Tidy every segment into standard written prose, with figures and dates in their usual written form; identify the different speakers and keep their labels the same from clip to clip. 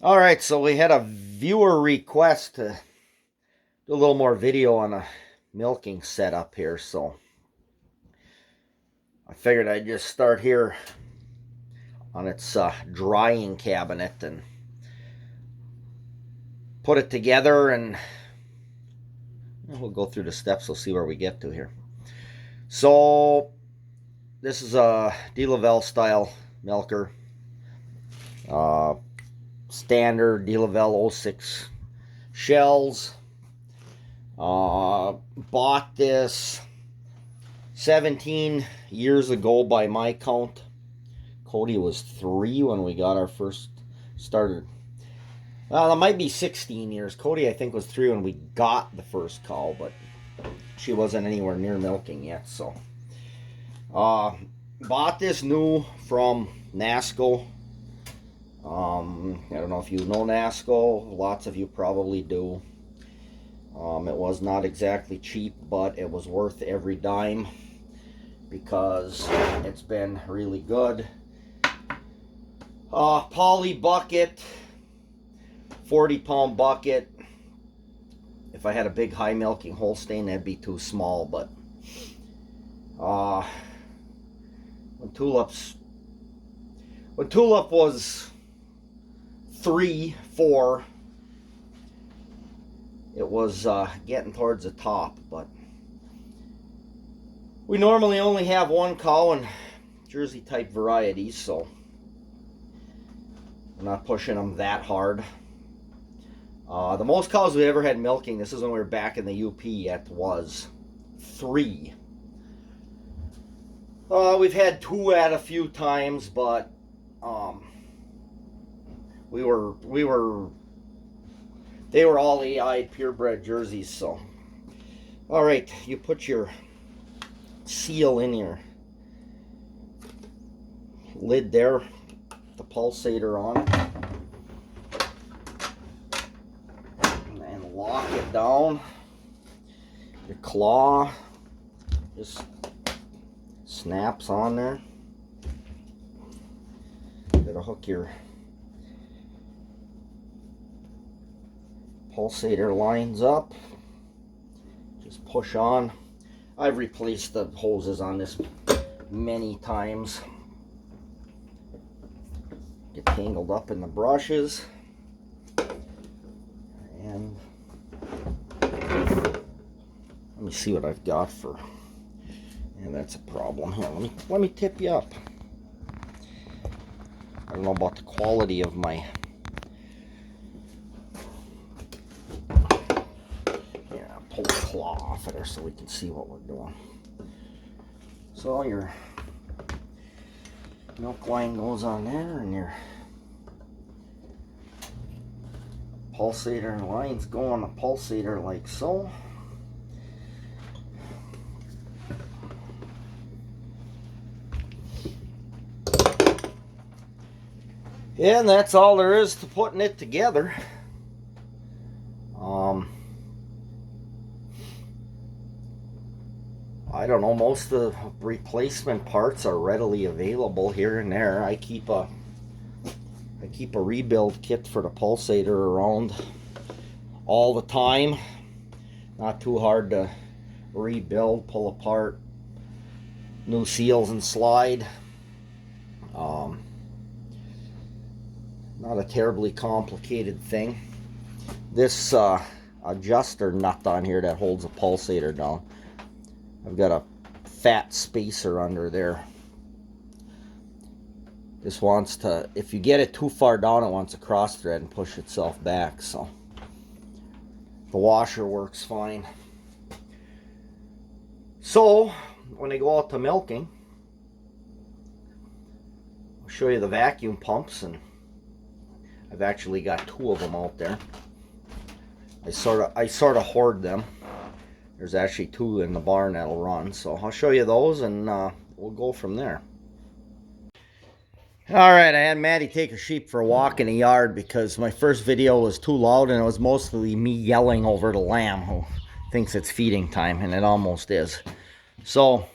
Speaker 1: All right, so we had a viewer request to do a little more video on a milking setup here, so I figured I'd just start here on its drying cabinet and put it together, and we'll go through the steps. We'll see where we get to here. So this is a DeLaval style milker, uh, standard DeLaval 06 shells. Bought this 17 years ago by my count. Cody was 3 when we got our first started. Well, it might be 16 years. Cody, I think, was 3 when we got the first cow, but she wasn't anywhere near milking yet. So, bought this new from NASCO. I don't know if you know NASCO. Lots of you probably do. It was not exactly cheap, but it was worth every dime because it's been really good. Poly bucket, 40-pound bucket. If I had a big high milking Holstein, that'd be too small, but when Tulip was 3, 4, it was getting towards the top, but we normally only have one cow and Jersey type varieties, so I'm not pushing them that hard. The most cows we ever had milking, this is when we were back in the UP yet, was 3. We've had 2 at a few times, but they were all AI purebred jerseys. So, all right, you put your seal in your lid there, the pulsator on it, and lock it down. Your claw just snaps on there. Gotta hook your pulsator lines up. Just push on. I've replaced the hoses on this many times. Get tangled up in the brushes. And let me see what I've got for. And that's a problem here. Let me tip you up. I don't know about the quality of my. Pull the claw off of there so we can see what we're doing. So your milk line goes on there, and your pulsator lines go on the pulsator like so. And that's all there is to putting it together. I don't know, most of the replacement parts are readily available here and there. I keep a rebuild kit for the pulsator around all the time. Not too hard to rebuild, pull apart new seals and slide. Not a terribly complicated thing. This adjuster nut on here that holds a pulsator down, I've got a fat spacer under there. This wants to, if you get it too far down, it wants to cross thread and push itself back. So the washer works fine. So when I go out to milking, I'll show you the vacuum pumps, and I've actually got 2 of them out there. I sort of hoard them. There's actually 2 in the barn that'll run, so I'll show you those, and we'll go from there. All right, I had Maddie take her sheep for a walk in the yard because my first video was too loud, and it was mostly me yelling over the lamb who thinks it's feeding time, and it almost is. So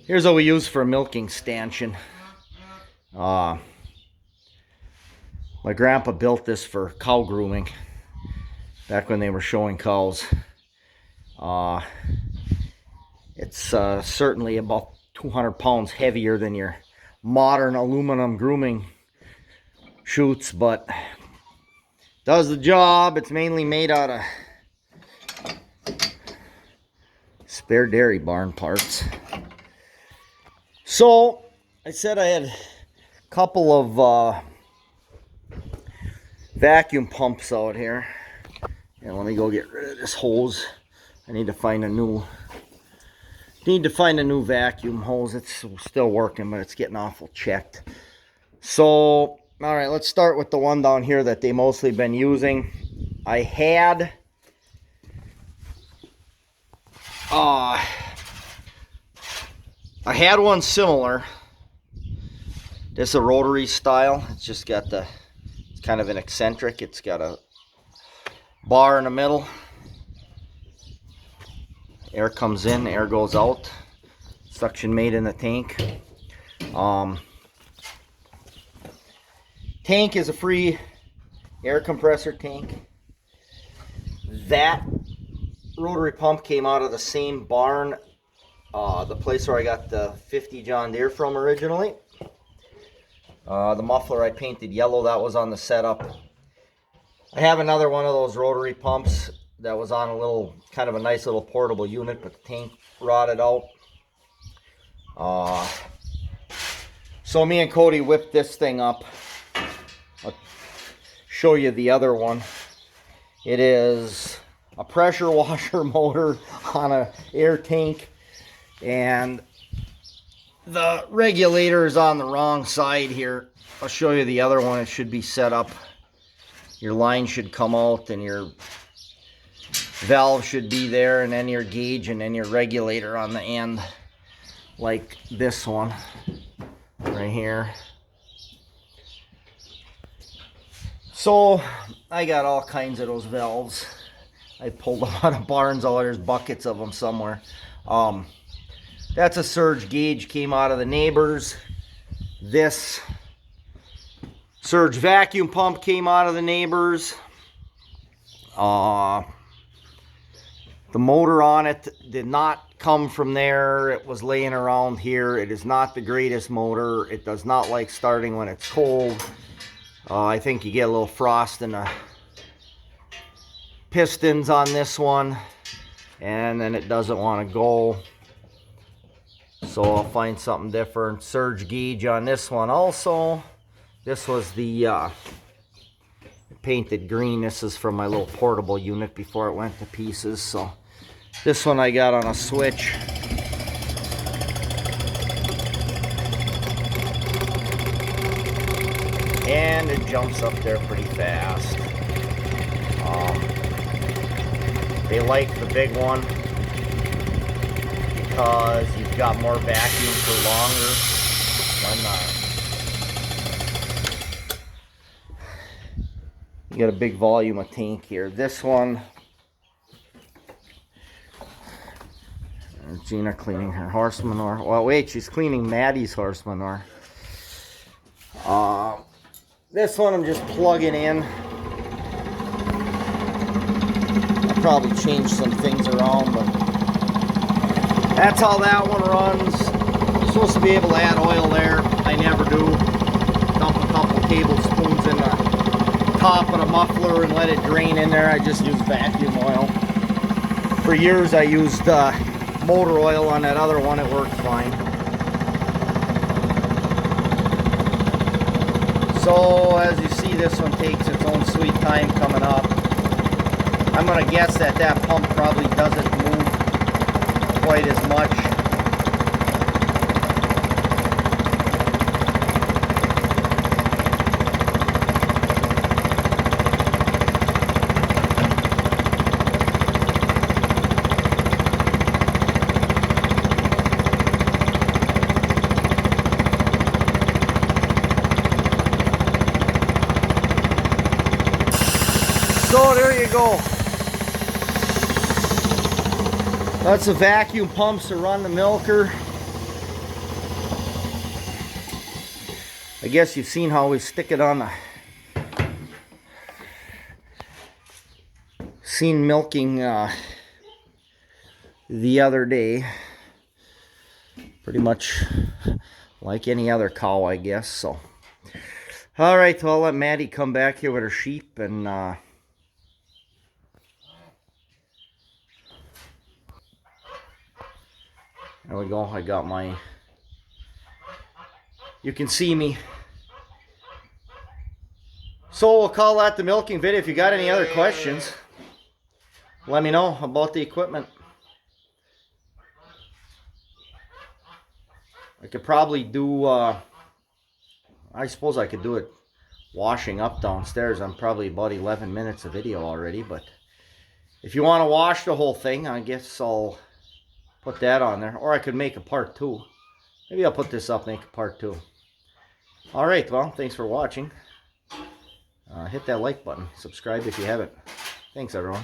Speaker 1: here's what we use for a milking stanchion. My grandpa built this for cow grooming back when they were showing cows. It's certainly about 200 pounds heavier than your modern aluminum grooming chutes, but does the job. It's mainly made out of spare dairy barn parts. So I said I had a couple of vacuum pumps out here, and let me go get rid of this hose. I need to find a new vacuum hose. It's still working, but it's getting awful checked. So all right, let's start with the one down here that they mostly been using. I had one similar. This is a rotary style. It's just got it's kind of an eccentric. It's got a bar in the middle. Air comes in, air goes out. Suction made in the tank. Tank is a free air compressor tank. That rotary pump came out of the same barn, the place where I got the 50 John Deere from originally. The muffler I painted yellow, that was on the setup. I have another one of those rotary pumps that was on a little, kind of a nice little portable unit, but the tank rotted out. So me and Cody whipped this thing up. I'll show you the other one. It is a pressure washer motor on an air tank, and the regulator is on the wrong side here. I'll show you the other one. It should be set up. Your line should come out, and your valve should be there, and then your gauge, and then your regulator on the end, like this one right here. So I got all kinds of those valves. I pulled them out of barns. There's buckets of them somewhere. That's a surge gauge, came out of the neighbors. This surge vacuum pump came out of the neighbors. The motor on it did not come from there. It was laying around here. It is not the greatest motor. It does not like starting when it's cold. I think you get a little frost in the pistons on this one, and then it doesn't want to go. So I'll find something different. Surge gauge on this one also. This was the painted green. This is from my little portable unit before it went to pieces. So this one I got on a switch. And it jumps up there pretty fast. They like the big one because you've got more vacuum for longer. You got a big volume of tank here. This one, Gina cleaning her horse manure. Well, wait, she's cleaning Maddie's horse manure. This one I'm just plugging in. I'll probably change some things around, but that's how that one runs. I'm supposed to be able to add oil there. I never do. Dump a couple tablespoons in the top of the muffler and let it drain in there. I just use vacuum oil. For years I used motor oil on that other one. It worked fine. So as you see, this one takes its own sweet time coming up. I'm going to guess that that pump probably doesn't move quite as much. So there you go. That's the vacuum pumps to run the milker. I guess you've seen how we stick it on the seen milking the other day. Pretty much like any other cow, I guess. So, all right, well, I'll let Maddie come back here with her sheep, and there we go. I got my, you can see me. So we'll call that the milking video. If you got any other questions, let me know about the equipment. I could probably do, I suppose I could do it washing up downstairs. I'm probably about 11 minutes of video already, but if you want to wash the whole thing, I guess I'll put that on there. Or I could make a part 2. Maybe I'll put this up, make a part 2. Alright, well, thanks for watching. Hit that like button. Subscribe if you haven't. Thanks, everyone.